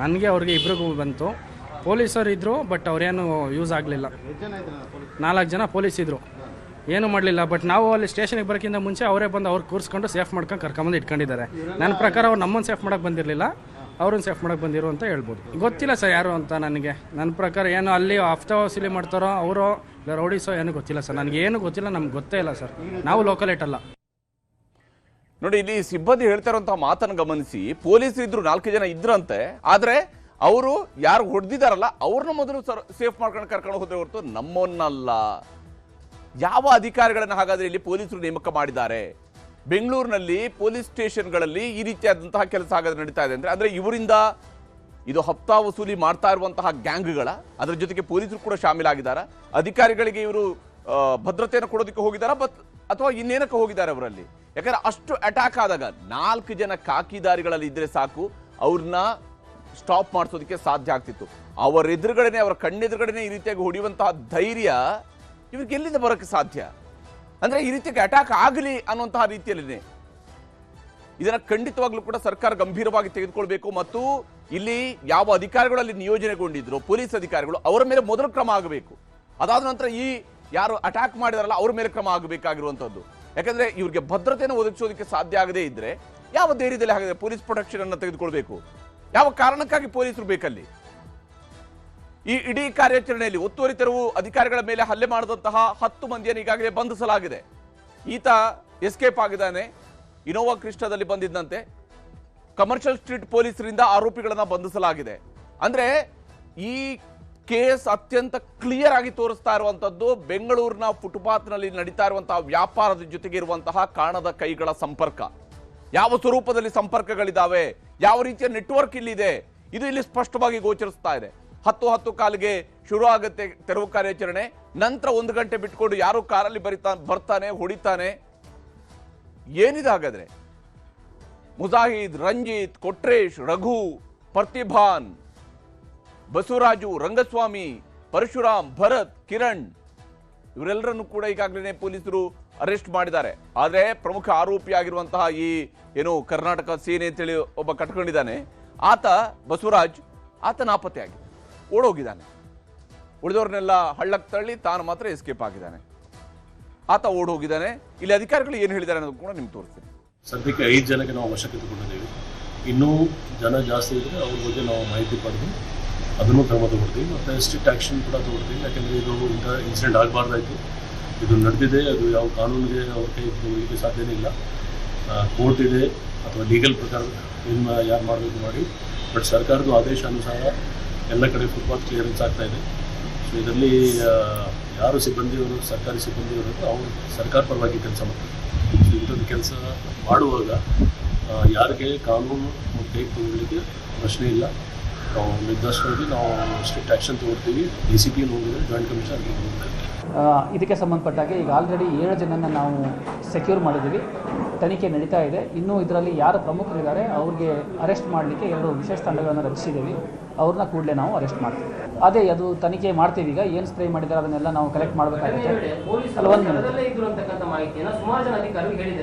ನನಗೆ ಅವ್ರಿಗೆ ಇಬ್ಬರಿಗೂ ಬಂತು. ಪೊಲೀಸರು ಇದ್ದರು, ಬಟ್ ಅವ್ರೇನು ಯೂಸ್ ಆಗಲಿಲ್ಲ. 4 ಜನ ಪೊಲೀಸ್ ಇದ್ದರು, ಏನೂ ಮಾಡಲಿಲ್ಲ. ಬಟ್ ನಾವು ಅಲ್ಲಿ ಸ್ಟೇಷನ್ಗೆ ಬರೋಕ್ಕಿಂತ ಮುಂಚೆ ಅವರೇ ಬಂದು ಅವ್ರು ಕೂರಿಸ್ಕೊಂಡು ಸೇಫ್ ಮಾಡ್ಕೊಂಡು ಕರ್ಕೊಂಬಂದು ಇಟ್ಕೊಂಡಿದ್ದಾರೆ. ನನ್ನ ಪ್ರಕಾರ ಅವ್ರು ನಮ್ಮನ್ನು ಸೇಫ್ ಮಾಡೋಕ್ಕೆ ಬಂದಿರಲಿಲ್ಲ, ಅವ್ರನ್ನ ಸೇಫ್ ಮಾಡೋಕ್ಕೆ ಬಂದಿರು ಅಂತ ಹೇಳ್ಬೋದು. ಗೊತ್ತಿಲ್ಲ ಸರ್ ಯಾರು ಅಂತ ನನಗೆ. ನನ್ನ ಪ್ರಕಾರ ಏನು ಅಲ್ಲಿ ವಸೂಲಿ ಮಾಡ್ತಾರೋ ಅವರು ಇಲ್ಲ ರೌಡೀಸೋ ಏನೂ ಗೊತ್ತಿಲ್ಲ ಸರ್. ನನಗೇನು ಗೊತ್ತಿಲ್ಲ, ನಮ್ಗೆ ಗೊತ್ತೇ ಇಲ್ಲ ಸರ್. ನಾವು ಲೋಕಲೇಟ್ ಅಲ್ಲ.
ನೋಡಿ, ಇಲ್ಲಿ ಸಿಬ್ಬಂದಿ ಹೇಳ್ತಾ ಇರುವಂತಹ ಮಾತನ್ನು ಗಮನಿಸಿ. ಪೊಲೀಸರು ಇದ್ರು, 4 ಜನ ಇದ್ರಂತೆ. ಆದ್ರೆ ಅವರು ಯಾರು ಹೊಡೆದಿದ್ದಾರಲ್ಲ ಅವ್ರನ್ನ ಮೊದಲು ಸೇಫ್ ಮಾಡ್ಕೊಂಡು ಕರ್ಕೊಂಡು ಹೋದ್ರೆ ಹೊರತು ನಮ್ಮನ್ನಲ್ಲ. ಯಾವ ಅಧಿಕಾರಿಗಳನ್ನ ಹಾಗಾದ್ರೆ ಇಲ್ಲಿ ಪೊಲೀಸರು ನೇಮಕ ಮಾಡಿದ್ದಾರೆ? ಬೆಂಗಳೂರಿನಲ್ಲಿ ಪೊಲೀಸ್ ಸ್ಟೇಷನ್ಗಳಲ್ಲಿ ಈ ರೀತಿಯಾದಂತಹ ಕೆಲಸ ಹಾಗಾದ್ರೆ ನಡೀತಾ ಇದೆ ಅಂದ್ರೆ ಇವರಿಂದ ಇದು ಹಪ್ತಾ ವಸೂಲಿ ಮಾಡ್ತಾ ಇರುವಂತಹ ಗ್ಯಾಂಗ್ಗಳ, ಅದರ ಜೊತೆಗೆ ಪೊಲೀಸರು ಕೂಡ ಶಾಮೀಲಾಗಿದ್ದಾರೆ. ಅಧಿಕಾರಿಗಳಿಗೆ ಇವರು ಭದ್ರತೆಯನ್ನು ಕೊಡೋದಕ್ಕೆ ಹೋಗಿದ್ದಾರಾ ಅಥವಾ ಇನ್ನೇನಕ್ಕೆ ಹೋಗಿದ್ದಾರೆ ಅವರಲ್ಲಿ? ಯಾಕಂದ್ರೆ ಅಷ್ಟು ಅಟ್ಯಾಕ್ ಆದಾಗ 4 ಜನ ಖಾಕಿದಾರಿಗಳಲ್ಲಿ ಇದ್ರೆ ಸಾಕು, ಅವ್ರನ್ನ ಸ್ಟಾಪ್ ಮಾಡಿಸೋದಕ್ಕೆ ಸಾಧ್ಯ ಆಗ್ತಿತ್ತು. ಅವರ ಎದುರುಗಡೆನೆ, ಅವರ ಕಣ್ಣೆದುರುಗಡೆನೆ ಈ ರೀತಿಯಾಗಿ ಹೊಡೆಯುವಂತಹ ಧೈರ್ಯ ಇವ್ರಿಗೆ ಎಲ್ಲಿಂದ ಬರೋಕ್ಕೆ ಸಾಧ್ಯ? ಅಂದ್ರೆ ಈ ರೀತಿಯಾಗಿ ಅಟ್ಯಾಕ್ ಆಗಲಿ ಅನ್ನುವಂತಹ ರೀತಿಯಲ್ಲಿದೆ. ಇದನ್ನ ಖಂಡಿತವಾಗ್ಲೂ ಕೂಡ ಸರ್ಕಾರ ಗಂಭೀರವಾಗಿ ತೆಗೆದುಕೊಳ್ಬೇಕು. ಮತ್ತು ಇಲ್ಲಿ ಯಾವ ಅಧಿಕಾರಿಗಳಲ್ಲಿ ನಿಯೋಜನೆಗೊಂಡಿದ್ರು ಪೊಲೀಸ್ ಅಧಿಕಾರಿಗಳು, ಅವರ ಮೇಲೆ ಮೊದಲು ಕ್ರಮ ಆಗಬೇಕು. ಅದಾದ ನಂತರ ಈ ಯಾರು ಅಟ್ಯಾಕ್ ಮಾಡಿದಾರಲ್ಲ ಅವ್ರ ಮೇಲೆ ಕ್ರಮ ಆಗಬೇಕಾಗಿರುವಂತದ್ದು. ಯಾಕಂದ್ರೆ ಇವ್ರಿಗೆ ಭದ್ರತೆಯನ್ನು ಒದಗಿಸೋದಕ್ಕೆ ಸಾಧ್ಯ ಆಗದೇ ಇದ್ರೆ ಯಾವ ಧೈರ್ಯದಲ್ಲಿ ಹಾಗಾದ್ರೆ ಪೊಲೀಸ್ ಪ್ರೊಟೆಕ್ಷನ್ ಅನ್ನು ತೆಗೆದುಕೊಳ್ಬೇಕು? ಯಾವ ಕಾರಣಕ್ಕಾಗಿ ಪೊಲೀಸರು ಬೇಕಲ್ಲಿ? ಈ ಇಡೀ ಕಾರ್ಯಾಚರಣೆಯಲ್ಲಿ ಒತ್ತುವರಿ ತೆರವು ಅಧಿಕಾರಿಗಳ ಮೇಲೆ ಹಲ್ಲೆ ಮಾಡಿದಂತಹ 10 ಮಂದಿಯನ್ನು ಈಗಾಗಲೇ ಬಂಧಿಸಲಾಗಿದೆ. ಈತ ಎಸ್ಕೇಪ್ ಆಗಿದ್ದಾನೆ, ಇನೋವಾ ಕ್ರಿಸ್ಟಾದಲ್ಲಿ ಬಂದಿದ್ದಂತೆ. ಕಮರ್ಷಿಯಲ್ ಸ್ಟ್ರೀಟ್ ಪೊಲೀಸರಿಂದ ಆರೋಪಿಗಳನ್ನ ಬಂಧಿಸಲಾಗಿದೆ. ಅಂದ್ರೆ ಈ ಕೇಸ್ ಅತ್ಯಂತ ಕ್ಲಿಯರ್ ಆಗಿ ತೋರಿಸ್ತಾ ಇರುವಂತದ್ದು ಬೆಂಗಳೂರಿನ ಫುಟ್ಪಾತ್ನಲ್ಲಿ ನಡೀತಾ ಇರುವಂತಹ ವ್ಯಾಪಾರದ ಜೊತೆಗೆ ಇರುವಂತಹ ಕಾಣದ ಕೈಗಳ ಸಂಪರ್ಕ. ಯಾವ ಸ್ವರೂಪದಲ್ಲಿ ಸಂಪರ್ಕಗಳಿದಾವೆ, ಯಾವ ರೀತಿಯ ನೆಟ್ವರ್ಕ್ ಇಲ್ಲಿದೆ, ಇದು ಇಲ್ಲಿ ಸ್ಪಷ್ಟವಾಗಿ ಗೋಚರಿಸ್ತಾ ಇದೆ. 10:10 ಶುರು ಆಗುತ್ತೆ ತೆರವು ಕಾರ್ಯಾಚರಣೆ. ನಂತರ 1 ಗಂಟೆ ಬಿಟ್ಕೊಂಡು ಯಾರೋ ಕಾರಲ್ಲಿ ಬರ್ತಾನೆ, ಹೊಡಿತಾನೆ. ಏನಿದೆ ಹಾಗಾದ್ರೆ? ಮುಜಾಹಿದ್, ರಂಜಿತ್, ಕೊಟ್ರೇಶ್, ರಘು, ಪ್ರತಿಭಾನ್, ಬಸವರಾಜು, ರಂಗಸ್ವಾಮಿ, ಪರಶುರಾಮ್, ಭರತ್, ಕಿರಣ್ ಇವರೆಲ್ಲರನ್ನು ಕೂಡ ಈಗಾಗಲೇ ಪೊಲೀಸರು ಅರೆಸ್ಟ್ ಮಾಡಿದ್ದಾರೆ. ಆದರೆ ಪ್ರಮುಖ ಆರೋಪಿಯಾಗಿರುವಂತಹ ಈ ಏನು ಕರ್ನಾಟಕ ಸೇನೆ ಅಂತೇಳಿ ಒಬ್ಬ ಕಟ್ಕೊಂಡಿದ್ದಾನೆ, ಆತ ಬಸವರಾಜ್, ಆತ ನಾಪತ್ತೆಯಾಗಿದೆ, ಓಡೋಗಿದ್ದಾನೆ. ಉಳಿದವ್ರನ್ನೆಲ್ಲ ಹಳ್ಳಕ್ಕೆ ತಳ್ಳಿ ತಾನು ಮಾತ್ರ ಎಸ್ಕೇಪ್ ಆಗಿದ್ದಾನೆ. ಆತ ಓಡೋಗಿದ್ದಾನೆ. ಇಲ್ಲಿ ಅಧಿಕಾರಿಗಳು ಏನು ಹೇಳಿದ್ದಾರೆ ಅನ್ನೋದು ಕೂಡ ನಿಮ್ಗೆ ತೋರಿಸ್ತೀನಿ.
ಸದ್ಯಕ್ಕೆ 5 ಜನಕ್ಕೆ ನಾವು ವಶಕ್ಕೆ ತಗೊಂಡಿದ್ದೇವೆ. ಇನ್ನೂ ಜನ ಜಾಸ್ತಿ ಇದ್ದರೆ ಅವ್ರ ಬಗ್ಗೆ ನಾವು ಮಾಹಿತಿ ಪಡೆದು ಅದನ್ನು ಕ್ರಮ ತಗೊಳ್ತೀವಿ ಮತ್ತು ಸ್ಟ್ರಿಕ್ಟ್ ಆ್ಯಕ್ಷನ್ ಕೂಡ ತಗೊಳ್ತೀವಿ. ಯಾಕೆಂದರೆ ಇದು ಇಂಥ ಇನ್ಸಿಡೆಂಟ್ ಆಗಬಾರ್ದಾಯಿತು. ಇದು ನಡೆದಿದೆ, ಅದು ಯಾವ ಕಾನೂನಿಗೆ ಅವ್ರ ಕೈ ತಗೊಳ್ಳಿಕ್ಕೆ ಸಾಧ್ಯನೇ ಇಲ್ಲ. ಕೋರ್ಟ್ ಇದೆ ಅಥವಾ ಲೀಗಲ್ ಪ್ರಕಾರ ಏನು ಯಾರು ಮಾಡಬೇಕು ಮಾಡಿ. ಬಟ್ ಸರ್ಕಾರದ ಆದೇಶ ಅನುಸಾರ ಎಲ್ಲ ಕಡೆ ಫುಟ್ಪಾತ್ ಕ್ಲಿಯರೆನ್ಸ್ ಆಗ್ತಾ ಇದೆ. ಸೊ ಇದರಲ್ಲಿ ಯಾರು ಸಿಬ್ಬಂದಿಯವರು, ಸರ್ಕಾರಿ ಸಿಬ್ಬಂದಿಯವರು ಅವರು ಸರ್ಕಾರ ಪರವಾಗಿ ಕೆಲಸ ಮಾಡ್ತಾರೆ. ಸೊ ಇಂಥದ್ದು ಕೆಲಸ ಮಾಡುವಾಗ ಯಾರಿಗೆ ಕಾನೂನು ಕೈ ತಗೊಳ್ಳಿಕ್ಕೆ ಪ್ರಶ್ನೆ ಇಲ್ಲ. ನಾವು ನಿರ್ದಿಷ್ಟವಾಗಿ ನಾವು ಸ್ಟ್ರಿಕ್ಟ್ ಆ್ಯಕ್ಷನ್ ತಗೊಳ್ತೀವಿ. DCP ಹೋಗಿದ್ರೆ ಜಾಯಿಂಟ್ ಕಮಿಷನರ್ ಹೋಗಿದ್ದಾರೆ.
ಇದಕ್ಕೆ ಸಂಬಂಧಪಟ್ಟಾಗೆ ಈಗ ಆಲ್ರೆಡಿ 7 ಜನನ ನಾವು ಸೆಕ್ಯೂರ್ ಮಾಡಿದ್ದೀವಿ. ತನಿಖೆ ನಡೀತಾ ಇದೆ. ಇನ್ನೂ ಇದರಲ್ಲಿ ಯಾರು ಪ್ರಮುಖರಿದ್ದಾರೆ ಅವ್ರಿಗೆ ಅರೆಸ್ಟ್ ಮಾಡಲಿಕ್ಕೆ 2 ವಿಶೇಷ ತಂಡಗಳನ್ನು ರಚಿಸಿದ್ದೀವಿ. ಅವ್ರನ್ನ ಕೂಡಲೇ ನಾವು ಅರೆಸ್ಟ್ ಮಾಡ್ತೀವಿ. ಅದೇ ಅದು ತನಿಖೆ ಮಾಡ್ತೀವಿ. ಈಗ ಏನು ಸ್ಪ್ರೇ ಮಾಡಿದ್ದಾರೆ ಅದನ್ನೆಲ್ಲ ನಾವು ಕಲೆಕ್ಟ್ ಮಾಡಬೇಕಾಗುತ್ತೆ.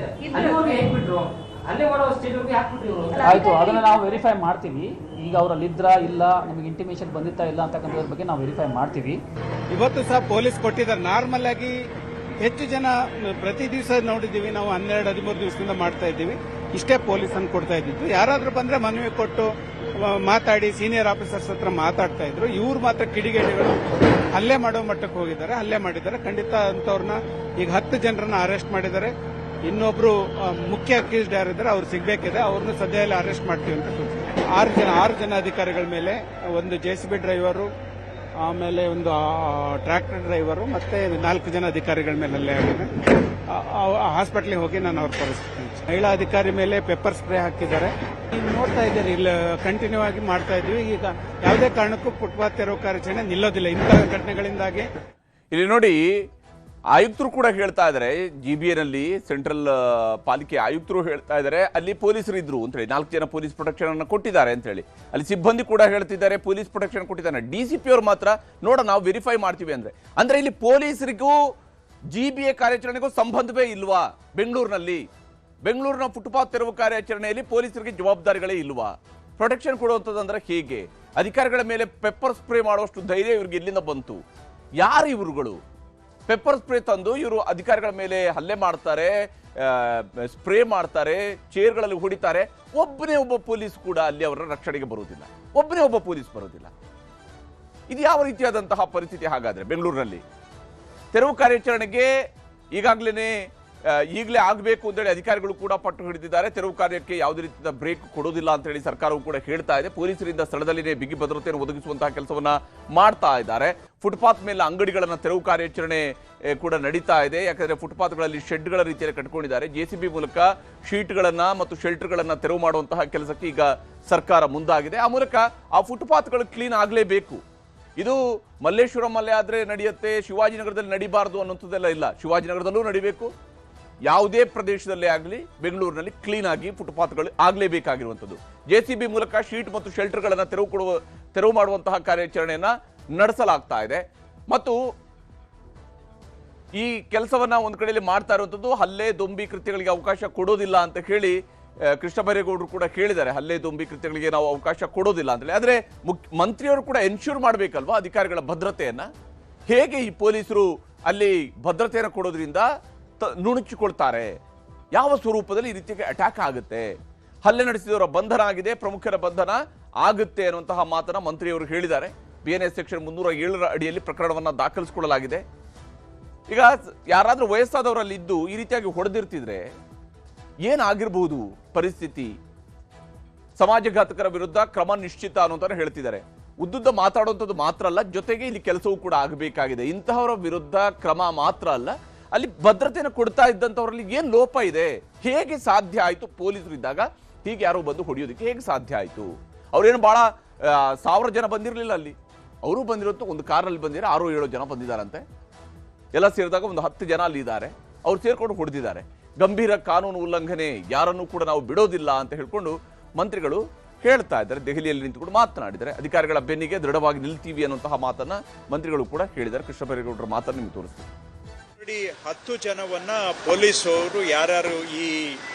ಆಯಿತು, ಅದನ್ನು ನಾವು ವೆರಿಫೈ ಮಾಡ್ತೀವಿ. ಈಗ ಅವರಲ್ಲಿ ಇದ್ರಾ ಇಲ್ಲ, ನಮಗೆ ಇಂಟಿಮೇಷನ್ ಬಂದಿತ್ತಾ ಇಲ್ಲ ಅಂತಕ್ಕಂಥದ್ರ ಬಗ್ಗೆ ನಾವು ವೆರಿಫೈ ಮಾಡ್ತೀವಿ.
ಇವತ್ತು ಸಹ ಪೊಲೀಸ್ ಕೊಟ್ಟಿದ್ದಾರೆ. ನಾರ್ಮಲ್ ಆಗಿ ಹೆಚ್ಚು ಜನ ಪ್ರತಿ ದಿವಸ ನೋಡಿದ್ದೀವಿ ನಾವು. 12-13 ದಿವಸದಿಂದ ಮಾಡ್ತಾ ಇದ್ದೀವಿ. ಇಷ್ಟೇ ಪೊಲೀಸ್ ಅನ್ನು ಕೊಡ್ತಾ ಇದ್ದಿದ್ದು. ಯಾರಾದ್ರೂ ಬಂದ್ರೆ ಮನವಿ ಕೊಟ್ಟು ಮಾತಾಡಿ ಸೀನಿಯರ್ ಆಫೀಸರ್ಸ್ ಹತ್ರ ಮಾತಾಡ್ತಾ ಇದ್ರು. ಇವ್ರು ಮಾತ್ರ ಕಿಡಿಗೇಡಿಗಳು ಹಲ್ಲೆ ಮಾಡೋ ಮಟ್ಟಕ್ಕೆ ಹೋಗಿದ್ದಾರೆ, ಹಲ್ಲೆ ಮಾಡಿದ್ದಾರೆ. ಖಂಡಿತ ಅಂತವ್ರನ್ನ ಈಗ 10 ಜನರನ್ನ ಅರೆಸ್ಟ್ ಮಾಡಿದ್ದಾರೆ. ಇನ್ನೊಬ್ರು ಮುಖ್ಯ ಅಕ್ಯೂಸ್ಡ್ ಯಾರಿದ್ದಾರೆ ಅವ್ರು ಸಿಗ್ಬೇಕಿದೆ. ಅವ್ರನ್ನ ಸದ್ಯದಲ್ಲಿ ಅರೆಸ್ಟ್ ಮಾಡ್ತೀವಿ ಅಂತ ತಿಳಿಸಿದ್ದಾರೆ. 6 ಜನ ಅಧಿಕಾರಿಗಳ ಮೇಲೆ, ಒಂದು JCB ಡ್ರೈವರು, ಆಮೇಲೆ ಒಂದು ಟ್ರ್ಯಾಕ್ಟರ್ ಡ್ರೈವರು, ಮತ್ತೆ 4 ಜನ ಅಧಿಕಾರಿಗಳ ಮೇಲೆ ಹಲ್ಲೆ ಆಗಿದೆ. ಹಾಸ್ಪಿಟ್ಲಿಗೆ ಹೋಗಿ ನಾನು ಅವ್ರ ಪರಿಸ್ಥಿತಿ. ಮಹಿಳಾ ಅಧಿಕಾರಿ ಮೇಲೆ ಪೆಪ್ಪರ್ ಸ್ಪ್ರೇ ಹಾಕಿದ್ದಾರೆ. ನೀವು ನೋಡ್ತಾ ಇದ್ದೀರಿ, ಇಲ್ಲಿ ಕಂಟಿನ್ಯೂ ಆಗಿ ಮಾಡ್ತಾ ಇದ್ವಿ. ಈಗ ಯಾವುದೇ ಕಾರಣಕ್ಕೂ ಫುಟ್ಪಾತ್ ತೆರವು ಕಾರ್ಯಾಚರಣೆ ನಿಲ್ಲೋದಿಲ್ಲ ಇಂತಹ ಘಟನೆಗಳಿಂದಾಗಿ.
ಇಲ್ಲಿ ನೋಡಿ, ಆಯುಕ್ತರು ಕೂಡ ಹೇಳ್ತಾ ಇದ್ದಾರೆ, GBAನಲ್ಲಿ ಸೆಂಟ್ರಲ್ ಪಾಲಿಕೆ ಆಯುಕ್ತರು ಹೇಳ್ತಾ ಇದ್ದಾರೆ ಅಲ್ಲಿ ಪೊಲೀಸರು ಇದ್ರು ಅಂತೇಳಿ. 4 ಜನ ಪೊಲೀಸ್ ಪ್ರೊಟೆಕ್ಷನ್ ಅನ್ನು ಕೊಟ್ಟಿದ್ದಾರೆ ಅಂತೇಳಿ. ಅಲ್ಲಿ ಸಿಬ್ಬಂದಿ ಕೂಡ ಹೇಳ್ತಿದ್ದಾರೆ ಪೊಲೀಸ್ ಪ್ರೊಟೆಕ್ಷನ್ ಕೊಟ್ಟಿದ್ದಾರೆ. DCP ಅವರು ಮಾತ್ರ ನೋಡ ನಾವು ವೆರಿಫೈ ಮಾಡ್ತೀವಿ ಅಂದ್ರೆ ಇಲ್ಲಿ ಪೊಲೀಸರಿಗೂ GBA ಕಾರ್ಯಾಚರಣೆಗೂ ಸಂಬಂಧವೇ ಇಲ್ವಾ? ಬೆಂಗಳೂರಿನ ಫುಟ್ಪಾತ್ ತೆರವು ಕಾರ್ಯಾಚರಣೆಯಲ್ಲಿ ಪೊಲೀಸರಿಗೆ ಜವಾಬ್ದಾರಿಗಳೇ ಇಲ್ವಾ? ಪ್ರೊಟೆಕ್ಷನ್ ಕೊಡುವಂಥದ್ದಂದ್ರೆ ಹೇಗೆ? ಅಧಿಕಾರಿಗಳ ಮೇಲೆ ಪೆಪ್ಪರ್ ಸ್ಪ್ರೇ ಮಾಡುವಷ್ಟು ಧೈರ್ಯ ಇವ್ರಿಗೆ ಎಲ್ಲಿಂದ ಬಂತು? ಯಾರು ಇವರುಗಳು? ಪೆಪ್ಪರ್ ಸ್ಪ್ರೇ ತಂದು ಇವರು ಅಧಿಕಾರಿಗಳ ಮೇಲೆ ಹಲ್ಲೆ ಮಾಡ್ತಾರೆ, ಸ್ಪ್ರೇ ಮಾಡ್ತಾರೆ, ಚೇರ್ಗಳಲ್ಲಿ ಹೊಡಿತಾರೆ. ಒಬ್ಬ ಪೊಲೀಸ್ ಕೂಡ ಅಲ್ಲಿ ಅವರ ರಕ್ಷಣೆಗೆ ಬರುವುದಿಲ್ಲ. ಒಬ್ಬ ಪೊಲೀಸ್ ಬರುವುದಿಲ್ಲ. ಇದು ಯಾವ ರೀತಿಯಾದಂತಹ ಪರಿಸ್ಥಿತಿ ಹಾಗಾದ್ರೆ? ಬೆಂಗಳೂರಿನಲ್ಲಿ ತೆರವು ಕಾರ್ಯಾಚರಣೆಗೆ ಈಗಲೇ ಆಗಬೇಕು ಅಂತೇಳಿ ಅಧಿಕಾರಿಗಳು ಕೂಡ ಪಟ್ಟು ಹಿಡಿದಿದ್ದಾರೆ. ತೆರವು ಕಾರ್ಯಕ್ಕೆ ಯಾವುದೇ ರೀತಿಯ ಬ್ರೇಕ್ ಕೊಡೋದಿಲ್ಲ ಅಂತೇಳಿ ಸರ್ಕಾರವು ಕೂಡ ಹೇಳ್ತಾ ಇದೆ. ಪೊಲೀಸರಿಂದ ಸ್ಥಳದಲ್ಲಿನೇ ಬಿಗಿ ಭದ್ರತೆಯನ್ನು ಒದಗಿಸುವಂತಹ ಕೆಲಸವನ್ನ ಮಾಡ್ತಾ ಇದ್ದಾರೆ. ಫುಟ್ಪಾತ್ ಮೇಲೆ ಅಂಗಡಿಗಳನ್ನು ತೆರವು ಕಾರ್ಯಾಚರಣೆ ಕೂಡ ನಡೀತಾ ಇದೆ. ಯಾಕಂದ್ರೆ ಫುಟ್ಪಾತ್ಗಳಲ್ಲಿ ಶೆಡ್ಗಳ ರೀತಿಯಲ್ಲಿ ಕಟ್ಕೊಂಡಿದ್ದಾರೆ. JCB ಮೂಲಕ ಶೀಟ್ಗಳನ್ನ ಮತ್ತು ಶೆಲ್ಟರ್ಗಳನ್ನ ತೆರವು ಮಾಡುವಂತಹ ಕೆಲಸಕ್ಕೆ ಈಗ ಸರ್ಕಾರ ಮುಂದಾಗಿದೆ. ಆ ಮೂಲಕ ಆ ಫುಟ್ಪಾತ್ಗಳು ಕ್ಲೀನ್ ಆಗಲೇಬೇಕು. ಇದು ಮಲ್ಲೇಶ್ವರಮಲ್ಲೇ ಆದ್ರೆ ನಡೆಯುತ್ತೆ, ಶಿವಾಜಿನಗರದಲ್ಲಿ ನಡಿಬಾರ್ದು ಅನ್ನೋಂಥದ್ದೆಲ್ಲ ಇಲ್ಲ. ಶಿವಾಜಿನಗರದಲ್ಲೂ ನಡಿಬೇಕು. ಯಾವುದೇ ಪ್ರದೇಶದಲ್ಲೇ ಆಗಲಿ ಬೆಂಗಳೂರಿನಲ್ಲಿ ಕ್ಲೀನ್ ಆಗಿ ಫುಟ್ಪಾತ್ಗಳು ಆಗಲೇಬೇಕಾಗಿರುವಂಥದ್ದು. JCB ಮೂಲಕ ಶೀಟ್ ಮತ್ತು ಶೆಲ್ಟರ್ಗಳನ್ನು ತೆರವು ಮಾಡುವಂತಹ ಕಾರ್ಯಾಚರಣೆಯನ್ನ ನಡೆಸಲಾಗ್ತಾ ಇದೆ. ಮತ್ತು ಈ ಕೆಲಸವನ್ನ ಒಂದು ಕಡೆಯಲ್ಲಿ ಮಾಡ್ತಾ ಇರುವಂಥದ್ದು ಹಲ್ಲೆ ದೊಂಬಿ ಕೃತ್ಯಗಳಿಗೆ ಅವಕಾಶ ಕೊಡೋದಿಲ್ಲ ಅಂತ ಹೇಳಿ ಕೃಷ್ಣ ಬೈರೇಗೌಡರು ಕೂಡ ಹೇಳಿದ್ದಾರೆ. ಹಲ್ಲೆ ದೊಂಬಿ ಕೃತ್ಯಗಳಿಗೆ ನಾವು ಅವಕಾಶ ಕೊಡೋದಿಲ್ಲ ಅಂತೇಳಿ. ಆದರೆ ಮಂತ್ರಿಯವರು ಕೂಡ ಎನ್ಶೂರ್ ಮಾಡಬೇಕಲ್ವಾ ಅಧಿಕಾರಿಗಳ ಭದ್ರತೆಯನ್ನ? ಹೇಗೆ ಈ ಪೊಲೀಸರು ಅಲ್ಲಿ ಭದ್ರತೆಯನ್ನು ಕೊಡೋದ್ರಿಂದ ನುಣುಚಿಕೊಳ್ತಾರೆ? ಯಾವ ಸ್ವರೂಪದಲ್ಲಿ ಈ ರೀತಿಯಾಗಿ ಅಟ್ಯಾಕ್ ಆಗುತ್ತೆ? ಹಲ್ಲೆ ನಡೆಸಿದವರ ಬಂಧನ ಆಗಿದೆ, ಪ್ರಮುಖರ ಬಂಧನ ಆಗುತ್ತೆ ಅನ್ನುವಂತಹ ಮಾತನ್ನ ಮಂತ್ರಿಯವರು ಹೇಳಿದ್ದಾರೆ. BNS ಸೆಕ್ಷನ್ 307 ಅಡಿಯಲ್ಲಿ ಪ್ರಕರಣವನ್ನ ದಾಖಲಿಸಿಕೊಳ್ಳಲಾಗಿದೆ. ಈಗ ಯಾರಾದ್ರೂ ವಯಸ್ಸಾದವರಲ್ಲಿ ಇದ್ದು ಈ ರೀತಿಯಾಗಿ ಹೊಡೆದಿರ್ತಿದ್ರೆ ಏನಾಗಿರಬಹುದು ಪರಿಸ್ಥಿತಿ? ಸಮಾಜಘಾತಕರ ವಿರುದ್ಧ ಕ್ರಮ ನಿಶ್ಚಿತ ಅನ್ನೋಂತ ಹೇಳ್ತಿದ್ದಾರೆ. ಉದ್ದುದ್ದ ಮಾತಾಡುವಂಥದ್ದು ಮಾತ್ರ ಅಲ್ಲ, ಜೊತೆಗೆ ಇಲ್ಲಿ ಕೆಲಸವೂ ಕೂಡ ಆಗಬೇಕಾಗಿದೆ. ಇಂತಹವರ ವಿರುದ್ಧ ಕ್ರಮ ಮಾತ್ರ ಅಲ್ಲ, ಅಲ್ಲಿ ಭದ್ರತೆಯನ್ನು ಕೊಡ್ತಾ ಇದ್ದಂಥವರಲ್ಲಿ ಏನು ಲೋಪ ಇದೆ? ಹೇಗೆ ಸಾಧ್ಯ ಆಯಿತು? ಪೊಲೀಸರು ಇದ್ದಾಗ ಹೀಗೆ ಯಾರೋ ಬಂದು ಹೊಡೆಯೋದಕ್ಕೆ ಹೇಗೆ ಸಾಧ್ಯ ಆಯಿತು? ಅವ್ರೇನು ಭಾಳ 1000 ಜನ ಬಂದಿರಲಿಲ್ಲ ಅಲ್ಲಿ. ಅವರು ಬಂದಿರೋದು ಒಂದು ಕಾರಲ್ಲಿ ಬಂದಿರೋ 6-7 ಜನ ಬಂದಿದ್ದಾರಂತೆ. ಎಲ್ಲ ಸೇರಿದಾಗ ಒಂದು 10 ಜನ ಅಲ್ಲಿ ಇದ್ದಾರೆ. ಅವ್ರು ಸೇರ್ಕೊಂಡು ಹೊಡೆದಿದ್ದಾರೆ. ಗಂಭೀರ ಕಾನೂನು ಉಲ್ಲಂಘನೆ, ಯಾರನ್ನೂ ಕೂಡ ನಾವು ಬಿಡೋದಿಲ್ಲ ಅಂತ ಹೇಳ್ಕೊಂಡು ಮಂತ್ರಿಗಳು ಹೇಳ್ತಾ ಇದ್ದಾರೆ. ದೆಹಲಿಯಲ್ಲಿ ನಿಂತುಕೊಂಡು ಮಾತನಾಡಿದ್ದಾರೆ. ಅಧಿಕಾರಿಗಳ ಬೆನ್ನಿಗೆ ದೃಢವಾಗಿ ನಿಲ್ತೀವಿ ಅನ್ನುವಂತಹ ಮಾತನ್ನ ಮಂತ್ರಿಗಳು ಕೂಡ ಹೇಳಿದ್ದಾರೆ. ಕೃಷ್ಣ ಬೈರೇಗೌಡರ ಮಾತನ್ನು ನಿಮ್ಗೆ ತೋರಿಸ್ತೀವಿ.
10 ಜನವನ್ನ ಪೊಲೀಸರು ಯಾರ್ಯಾರು ಈ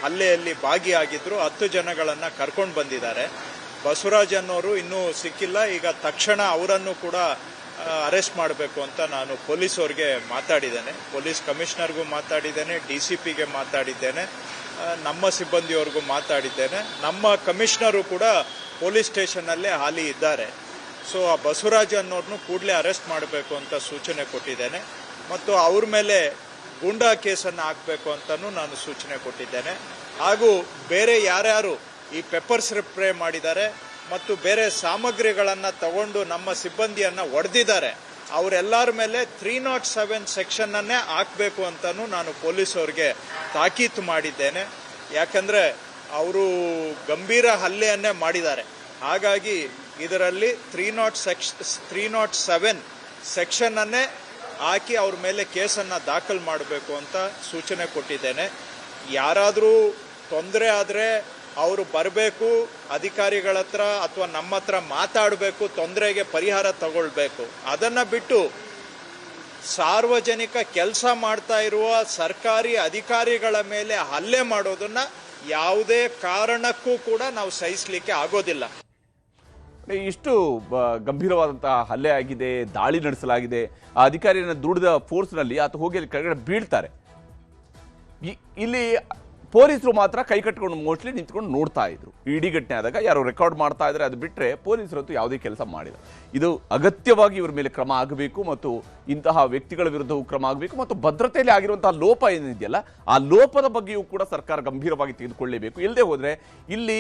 ಹಲ್ಲೆಯಲ್ಲಿ ಭಾಗಿಯಾಗಿದ್ರು 10 ಜನಗಳನ್ನ ಕರ್ಕೊಂಡು ಬಂದಿದ್ದಾರೆ. ಬಸವರಾಜ್ ಅನ್ನೋರು ಇನ್ನೂ ಸಿಕ್ಕಿಲ್ಲ. ಈಗ ತಕ್ಷಣ ಅವರನ್ನು ಕೂಡ ಅರೆಸ್ಟ್ ಮಾಡಬೇಕು ಅಂತ ನಾನು ಪೊಲೀಸವ್ರಿಗೆ ಮಾತಾಡಿದ್ದೇನೆ. ಪೊಲೀಸ್ ಕಮಿಷನರ್ಗೂ ಮಾತಾಡಿದ್ದೇನೆ, DCPಗೆ ಮಾತಾಡಿದ್ದೇನೆ, ನಮ್ಮ ಸಿಬ್ಬಂದಿಯವ್ರಿಗೂ ಮಾತಾಡಿದ್ದೇನೆ. ನಮ್ಮ ಕಮಿಷನರು ಕೂಡ ಪೊಲೀಸ್ ಸ್ಟೇಷನ್ನಲ್ಲೇ ಹಾಲಿ ಇದ್ದಾರೆ. ಸೊ ಆ ಬಸವರಾಜ್ ಅನ್ನೋರ್ನು ಕೂಡಲೇ ಅರೆಸ್ಟ್ ಮಾಡಬೇಕು ಅಂತ ಸೂಚನೆ ಕೊಟ್ಟಿದ್ದೇನೆ. ಮತ್ತು ಅವ್ರ ಮೇಲೆ ಗೂಂಡಾ ಕೇಸನ್ನು ಹಾಕಬೇಕು ಅಂತಲೂ ನಾನು ಸೂಚನೆ ಕೊಟ್ಟಿದ್ದೇನೆ. ಹಾಗೂ ಬೇರೆ ಯಾರ್ಯಾರು ಈ ಪೆಪ್ಪರ್ ಸ್ಪ್ರೇ ಮಾಡಿದ್ದಾರೆ ಮತ್ತು ಬೇರೆ ಸಾಮಗ್ರಿಗಳನ್ನು ತಗೊಂಡು ನಮ್ಮ ಸಿಬ್ಬಂದಿಯನ್ನು ಹೊಡೆದಿದ್ದಾರೆ ಅವರೆಲ್ಲರ ಮೇಲೆ 307 ಸೆಕ್ಷನ್ನನ್ನೇ ಹಾಕಬೇಕು ಅಂತಲೂ ನಾನು ಪೊಲೀಸವ್ರಿಗೆ ತಾಕೀತು ಮಾಡಿದ್ದೇನೆ. ಯಾಕಂದರೆ ಅವರು ಗಂಭೀರ ಹಲ್ಲೆಯನ್ನೇ ಮಾಡಿದ್ದಾರೆ. ಹಾಗಾಗಿ ಇದರಲ್ಲಿ 307 ಸೆಕ್ಷನ್ನನ್ನೇ ಹಾಕಿ ಅವ್ರ ಮೇಲೆ ಕೇಸನ್ನು ದಾಖಲು ಮಾಡಬೇಕು ಅಂತ ಸೂಚನೆ ಕೊಟ್ಟಿದ್ದೇನೆ. ಯಾರಾದರೂ ತೊಂದರೆ ಆದರೆ ಅವರು ಬರಬೇಕು, ಅಧಿಕಾರಿಗಳ ಹತ್ರ ಅಥವಾ ನಮ್ಮ ಹತ್ರ ಮಾತಾಡಬೇಕು, ತೊಂದರೆಗೆ ಪರಿಹಾರ ತಗೊಳ್ಬೇಕು. ಅದನ್ನು ಬಿಟ್ಟು ಸಾರ್ವಜನಿಕ ಕೆಲಸ ಮಾಡ್ತಾ ಇರುವ ಸರ್ಕಾರಿ ಅಧಿಕಾರಿಗಳ ಮೇಲೆ ಹಲ್ಲೆ ಮಾಡೋದನ್ನ ಯಾವುದೇ ಕಾರಣಕ್ಕೂ ಕೂಡ ನಾವು ಸಹಿಸಲಿಕ್ಕೆ ಆಗೋದಿಲ್ಲ.
ಇಷ್ಟು ಗಂಭೀರವಾದಂತಹ ಹಲ್ಲೆ ಆಗಿದೆ, ದಾಳಿ ನಡೆಸಲಾಗಿದೆ. ಆ ಅಧಿಕಾರಿಯನ್ನು ದುಡಿದ ಫೋರ್ಸ್ನಲ್ಲಿ ಆತ ಹೋಗಿ ಅಲ್ಲಿ ಕೆಳಗಡೆ ಬೀಳ್ತಾರೆ. ಇಲ್ಲಿ ಪೊಲೀಸರು ಮಾತ್ರ ಕೈ ಕಟ್ಕೊಂಡು ಮೋಸ್ಟ್ಲಿ ನಿಂತ್ಕೊಂಡು ನೋಡ್ತಾ ಇದ್ರು. ಇಡೀ ಘಟನೆ ಆದಾಗ ಯಾರು ರೆಕಾರ್ಡ್ ಮಾಡ್ತಾ ಇದ್ದಾರೆ, ಅದು ಬಿಟ್ಟರೆ ಪೊಲೀಸರಂತೂ ಯಾವುದೇ ಕೆಲಸ ಮಾಡಿಲ್ಲ. ಇದು ಅಗತ್ಯವಾಗಿ ಇವರ ಮೇಲೆ ಕ್ರಮ ಆಗಬೇಕು ಮತ್ತು ಇಂತಹ ವ್ಯಕ್ತಿಗಳ ವಿರುದ್ಧವೂ ಕ್ರಮ ಆಗಬೇಕು ಮತ್ತು ಭದ್ರತೆಯಲ್ಲಿ ಆಗಿರುವಂತಹ ಲೋಪ ಏನಿದೆಯಲ್ಲ ಆ ಲೋಪದ ಬಗ್ಗೆಯೂ ಕೂಡ ಸರ್ಕಾರ ಗಂಭೀರವಾಗಿ ತೆಗೆದುಕೊಳ್ಳಲೇಬೇಕು. ಇಲ್ಲದೆ ಹೋದರೆ ಇಲ್ಲಿ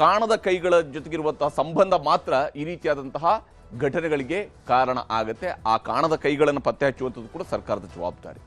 ಕಾಣದ ಕೈಗಳ ಜೊತೆಗಿರುವಂತಹ ಸಂಬಂಧ ಮಾತ್ರ ಈ ರೀತಿಯಾದಂತಹ ಘಟನೆಗಳಿಗೆ ಕಾರಣ ಆಗುತ್ತೆ. ಆ ಕಾಣದ ಕೈಗಳನ್ನು ಪತ್ತೆ ಹಚ್ಚುವಂಥದ್ದು ಕೂಡ ಸರ್ಕಾರದ ಜವಾಬ್ದಾರಿ.